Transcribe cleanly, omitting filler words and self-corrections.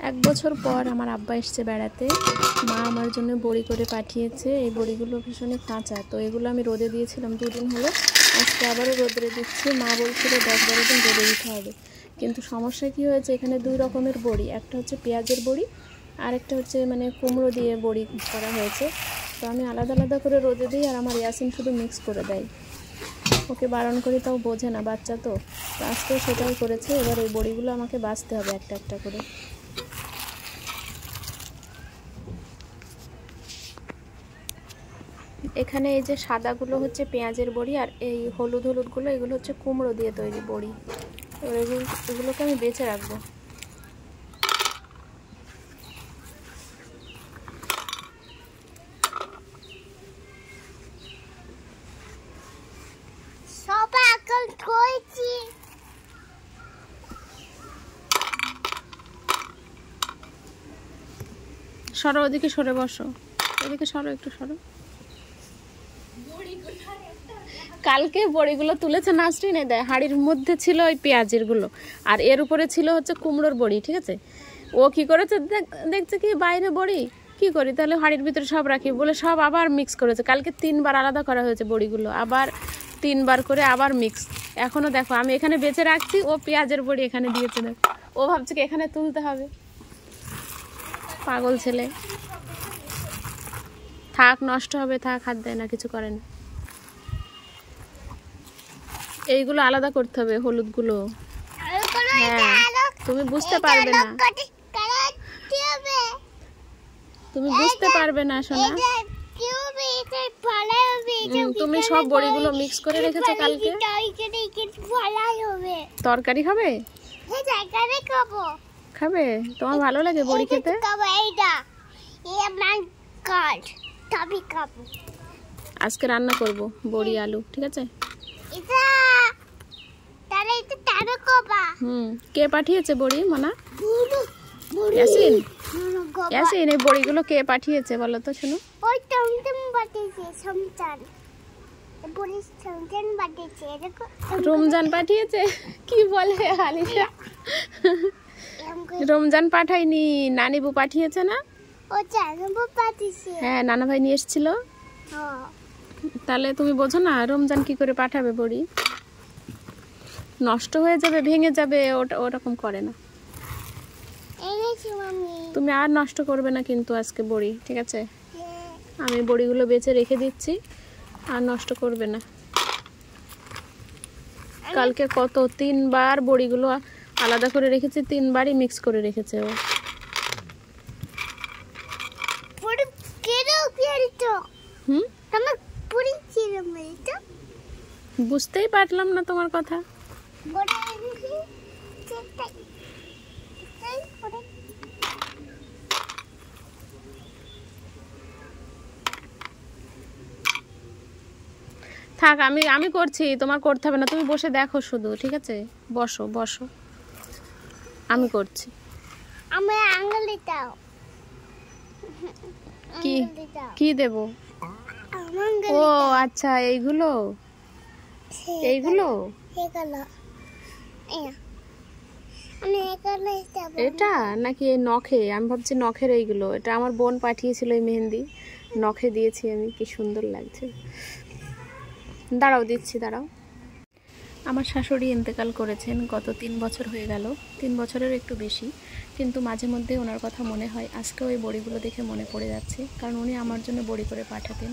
এক বছর পর আমার আব্বা এসছে বেড়াতে। মা আমার জন্য বড়ি করে পাঠিয়েছে। এই বড়িগুলো ভীষণই কাঁচা, তো এগুলো আমি রোদে দিয়েছিলাম 2 দিন হলো। আজকে আবারও রোদে দিচ্ছি। মা বলছিল 10-12 দিন রোদে দিতে হবে, কিন্তু সমস্যা কি হয়েছে, এখানে 2 রকমের বড়ি, একটা হচ্ছে পেঁয়াজের বড়ি আর একটা হচ্ছে মানে কুমড়ো দিয়ে বড়ি করা হয়েছে। তো আমি আলাদা আলাদা করে রোদে দিই, আর আমার ইয়াসিন শুধু মিক্স করে দেয়। ওকে বারণ করি, তাও বোঝে না, বাচ্চা তো। আজকে সেটাই করেছে। এবার এই বড়িগুলো আমাকে বাছতে হবে একটা একটা করে। এখানে এই যে সাদাগুলো হচ্ছে পেঁয়াজের বড়ি, আর এই হলুদ হলুদগুলো এগুলো হচ্ছে কুমড়ো দিয়ে তৈরি বড়ি। এবার এগুলোকে আমি বেছে রাখবো। সরো, ওদিকে সরে বসো, এদিকে সরো, একটু সরো। কালকে বড়িগুলো তুলেছে নাসরিন, দেয় হাঁড়ির মধ্যে ছিল ওই পেঁয়াজের গুলো, আর এর উপরে ছিল হচ্ছে কুমড়োর বড়ি। ঠিক আছে, ও কি করেছে, দেখছে কি বাইরে বড়ি, কি করি তাহলে হাঁড়ির ভিতরে সব রাখি বলে সব আবার মিক্স করেছে। কালকে 3 বার আলাদা করা হয়েছে বড়িগুলো, আবার 3 বার করে আবার মিক্স। এখনো দেখো আমি এখানে বেঁচে রাখছি, ও পেঁয়াজের বড়ি এখানে দিয়েছে। ও ভাবছে কি এখানে তুলতে হবে, পাগল ছেলে। থাক, নষ্ট হবে, থাক, হাত দেয় না, কিছু করে না। এইগুলো আলাদা করতে হবে, হলুদগুলো। হ্যাঁ, তুমি বুঝতে পারবে না, তুমি বুঝতে পারবে না সোনা। তুমি সব বড়িগুলো মিক্স করে রেখেছো কালকে। তরকারি হবে, খাবে? তোমার ভালো লাগে বড়ি খেতে? আজকে রান্না করব বড়ি আলু, ঠিক আছে? কে পাঠিয়েছে বড়ি? মনা, ইয়াসিন? ইয়াসিন, এই বড়িগুলো কে পাঠিয়েছে বলো তো শুনো? রমজান পাঠিয়েছে? কি বলে আলিশা? রমজান পাঠায়নি, নানিবু পাঠিয়েছে না? হ্যাঁ, নানা ভাই নিয়ে এসেছিল। তাহলে তুমি বোঝো না রমজান কি করে পাঠাবে বড়ি? নষ্ট হয়ে যাবে, ভেঙে যাবে, ওটা ওরকম করে না। তুমি আর নষ্ট করবে না কিন্তু আজকে বড়ি, ঠিক আছে? আমি বড়িগুলো বেছে রেখে দিচ্ছি, আর নষ্ট করবে না। কালকে কত 3 বার বড়িগুলো আলাদা করে রেখেছি, 3 বারই মিক্স করে রেখেছে ও। বুঝতেই পারলাম না তোমার কথা। থাক, আমি করছি, তোমার করতে হবে না, তুমি বসে দেখো শুধু, ঠিক আছে? বসো বসো, আমি করছি। আমার আঙ্গুল দাও। কি কি দেব? ও আচ্ছা, এইগুলো এটা নাকি নখে? আমি ভাবছি নখের এইগুলো। এটা আমার বোন পাঠিয়েছিল, এই মেহেন্দি নখে দিয়েছি আমি, কি সুন্দর লাগছে। দাঁড়াও, দিচ্ছি, দাঁড়াও। আমার শাশুড়ি ইন্তেকাল করেছেন গত 3 বছর হয়ে গেল, 3 বছরের একটু বেশি, কিন্তু মাঝে মধ্যে ওনার কথা মনে হয়। আজকে ওই বড়িগুলো দেখে মনে পড়ে যাচ্ছে, কারণ উনি আমার জন্য বড়ি করে পাঠাতেন।